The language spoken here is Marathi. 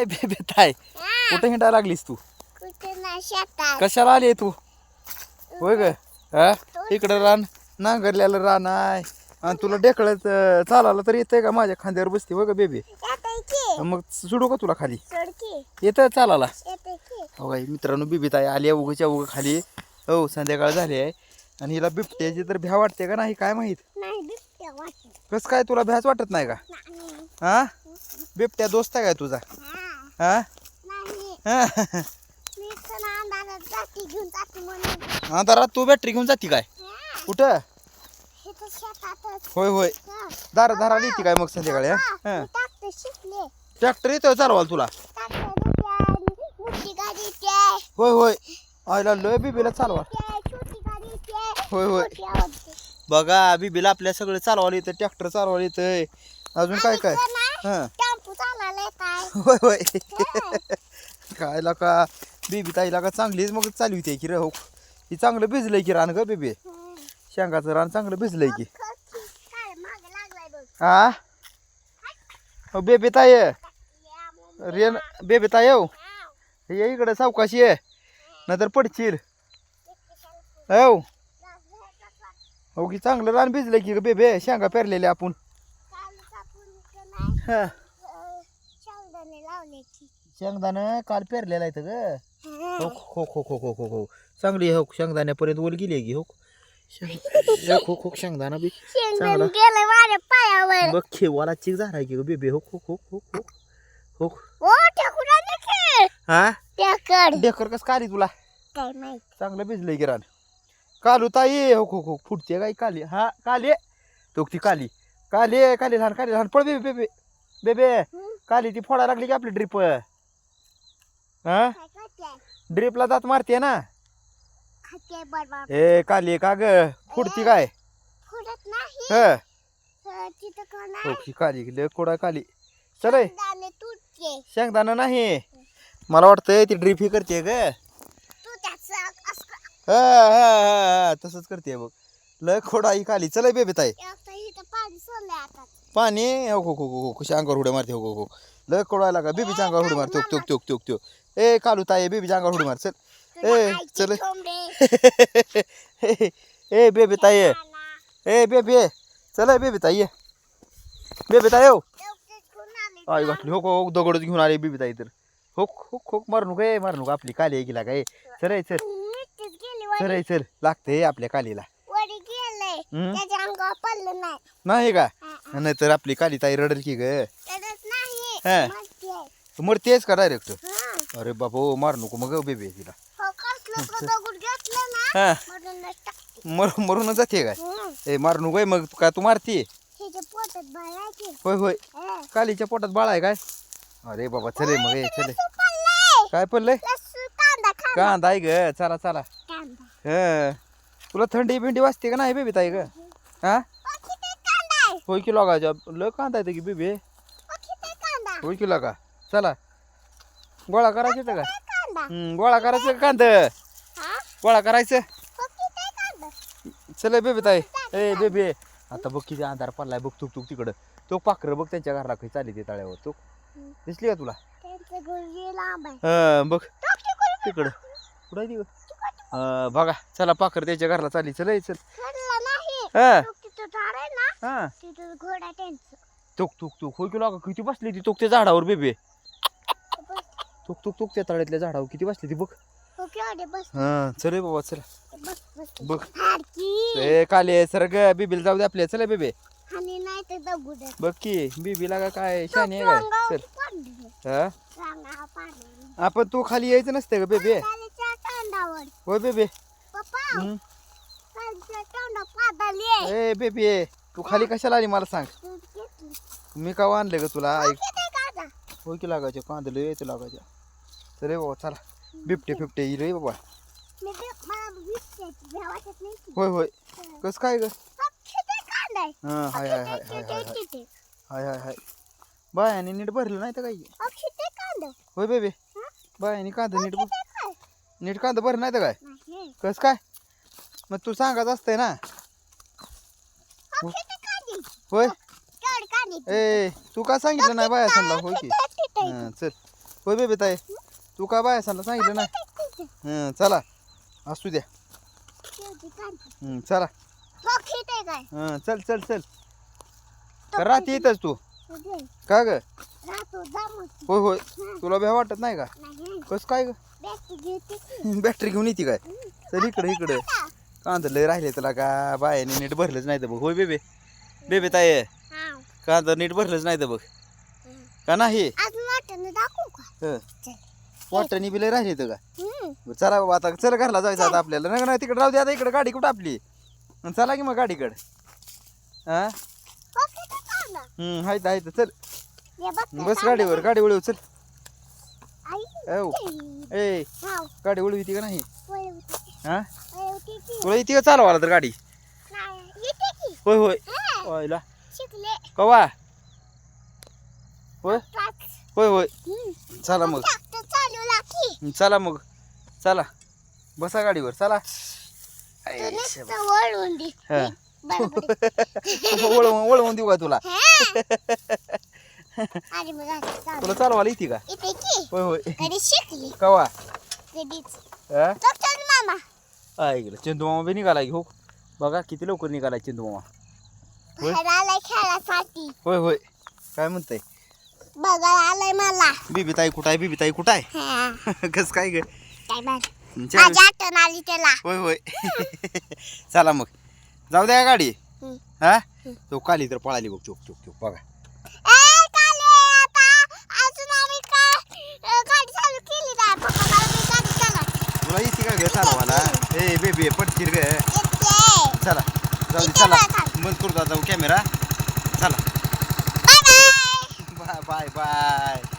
बेबे ताय कुठे हिंडायला लागलीस तू? कुठे नाही शेतात. कशाला आली तू? होय ग हा इकडं रान नांगरलेलं रान आहे आणि तुला ढेकळत चालायला तर येतंय का? माझ्या खांद्यावर बसते होय ग बेबी. येते की. मग सोडू का तुला खाली? सोड की. येतं चालायला? येते की. हो बाई मित्रांनो बेबी ताई आली उगच्या उग खाली. हो संध्याकाळ झाली आहे आणि हिला बिबट्याची तर भ्या वाटते का नाही काय माहीत. नाही बिबट्या वाटत. कसं काय तुला भ्याच वाटत नाही का? नाही. हा बिबट्या दोस्त आहे काय तुझा? हा. हा नाही. हा? मी तर अंधारात जाती घेऊन जाते म्हणून. अंधारात तू बॅटरी घेऊन जाती काय? हा. कुठं? इथं शेतातच. होय होय हा. दाराला येते काय मग संध्याकाळी? मी ट्रॅक्टर शिकले. ट्रॅक्टर येतो चालवाल तुला? मोठी गाडी येते. होय होय आयला लय बिबीला चालवा. छोटी गाडी येते. होय होय मोठी आवडते. बघा बिबीला आपल्या सगळं चालवायला येतं, ट्रॅक्टर चालवायला येतंय. अजून काय काय? हा टेम्पो चालवला येताय. होय होय काय का बेबी ताईला का चांगलीच मग चालविते की रे. हो ही चांगलं भिजलंय की रान ग बेबी. शेंगाचं रान चांगलं भिजलंय की. काय मागे लागलाय बघ. हा हो बेबी ताई रेन बेबी ताई हो ये इकडे सावकाशी आहे नाहीतर पडशील. हो हो की चांगलं रान भिजलंय की ग बेबे. शेंगा पेरलेले आपण. हा शेंगदाणं काल पेरलेला आहे ग. हो हो हो हो हो हो हो चांगली हो शेंगदाण्यापर्यंत वर गेली की. हो हो हो शेंगदाणा बी चांगला गेलं माझ्या पायावर. बघ खेवाला चिक झाला की ग बेबे. हो हो हो हो हो हो ओ ठेकुरा नखे. हा ठेकर. डेकर कस काली तुला? काय माहित. चांगलं भिजलंय की रान. कालू ताई हो हो हो फुटते काय काली? हा काली तो ती काली काली काली लहान पळ बेबे बेबे बेबे काली ती फोडा लागली की आपली ड्रिप. हा काय खाते? ड्रिपला दात मारते ना. खाते बरोबर. ए काली का ग फुटती काय? फुटत नाही. ह तिथं कोण हो आहे? की काली लय कोडा काली. चल दाणे तुटते. शेंगदाणा नाही मला वाटतंय ती ड्रिप ही करते ग. तू त्याचं असं हा हा हा तसंच करते बघ. लय खोडा ही काली. चल बेबी ताई आता इथं पाणी सोडलंय आता. पाणी हो हो हो हो कशी अंगावर उड्या मारते. हो हो हो लय कोडायला का बेबीच्या अंगावर उडी मारते. तो तो तो तो ए कालू ताई बेबीच्या अंगावर उडी मार. चल ए चल ए बेबी ताई ए बेबी चल बेबी ताई बेबी ताई हो आई घातली. हो हो दगडच घेऊन आले बेबी ताई तर. हो हो हो मारू नको मारू नको आपली काली गेला काय. चल चल चल चल लागते आपल्या कालीला. वरी गेलंय. त्याच्या अंगावर पडलं नाही. नाही का? नाही तर आपली काली ताई रडल की ग. त्याच्यात नाही. हा मरते. मर तेच का डायरेक्ट? हा. अरे बाबा मार नको मग बेबी तिला. हो कसलं का दगड घेतलं ना. हा मरूनच टाकते. मरूनच जाते काय? हं. ए मार नको मग काय तू मारती? त्याच्या पोटात बाळ आहे की. होय होय हं. कालीच्या पोटात बाळ आहे काय? अरे बाबा चले मग चले. लसूण पडलंय. काय पडलंय? लसूण कांदा खा. कांदा आहे ग. चला चला. कांदा. ह तुला थंडी बिंडी वाजते का नाही बेबी ताई ग? हा ओ किती कांदा आहे. होय की लागायच्या ल कांदा येते की बेबी. ओ किती कांदा. होय की लागा. चला गोळा करायचं का? कांदा. गोळा करायचं का कांद? हा. गोळा करायचं. ओ किती कांदा. चल बेबी ताई ए बेबी आता बघ किती अंधार पडलाय. बघ तुक तुक तिकडं तो पाखरं बघ त्यांच्या घराला काही चालली ते तळ्यावर. तो दिसली का तुला? त्यांचं गुरुजी लांब आहे. हा बघ तिकडं कुठं आहे ती? बघा चला पाखर त्याच्या घराला चालली. चल चल ठरलं नाही. हा तो तिथं झाड आहे ना. हा तिथं घोडा आहे त्यांचं. तुक तुक तुक होय की लागा किती बसली ती तुक त्या झाडावर बेबी. तुक तुक तुक त्या तळ्यातल्या झाडावर किती बसली ती बघ. हो केवढे बस. हा चल रे बाबा चल बस बस. बघ. हाडकी. ए काले सर ग बेबीला जाऊ दे आपल्या. चल बेबी आणि नाही तर दगड. बघ की बेबीला का काय शानी आहे काय? चल हा रांगा पाडली. आपण तू खाली यायचं नसतं ग बेबी. कालीच्या तोंडावर. होय बेबी. पप्पा हम्म. कालीच्या तोंडावर पाडली. ए बेबी तू खाली कशाला आली मला सांग. दूध घेतली. मी का आणलं ग तुला? ऐक किती कांदा. होय की लागायच्या कांदलं यायचं लागायच्या. चल रे बाबा चला बिबटे फिबटे रे बाबा. मी मला विचारायची भ्या वाटत नाही की. होय होय कस काय ग? किती कांदा आहे. हा हाय हाय हाय हाय हाय हाय किती. हाय हाय हाय बायाने नीट भरलं नाही तर काही. किती कांदा. होय बेबी हा? बायाने कांदा नीट किती काय. नीट कांदा भरलं नाही तर काय? नाही. कस काय? मग तू सांगायचं असतंय ना. किती कांदे. होय केवढे कांदे. ए तू का सांगितलं नाही बाया सांगला? होय की किती. हा चल होय बेबी ताई तू का बाय सांगितलं नाही चला असू द्या चला चल चल चल रात्री येतच तू का ग होय होय तुला भ्या वाटत नाही का कस काय ग बॅटरी घेऊन येते काय चल इकडे इकडे कांदा लय राहिले तुला का बायाने नीट भरलंच नाही तर बघ होय बेबे बेबी ताई कांदा नीट भरलंच नाही तर बघ का नाही वाटणी बी लय राहिले तर का चला बाबा आता चल घरला जायचं आता आपल्याला नाही नाही तिकडे राहू दे आता इकडे गाडी कुठं आपली चला की मग गाडीकडे हा हाय हाय चल बस गाडीवर गाडी वळव चल ए गाडी वळवी ती का नाही हा तुला येते का चालवायला तर गाडी होय होय होयला कवा होय होय होय चला मग चला मग चला बसा गाडीवर चला वळवून देऊ का तुला तुला चालवायला येते का होय होय कवा इकडे चंदू मामा बी निघाला की हो बघा किती लवकर निघाला चंदू मामा होय होय काय म्हणताय बघा आलाय मला बीबी ताई कुठं आहे बीबी ताई कुठं आहे कस काय ग माझी आठवण आली त्याला होय होय चला मग जाऊ द्या गाडी हा तो काली तर पळाली बघ चोक चोक चोक बघा तुला येते का ग चालवाला ए बेबी पटकीर ग चला जाऊ दे चला बंद करतो जाऊ कॅमेरा चला बाय बाय बाय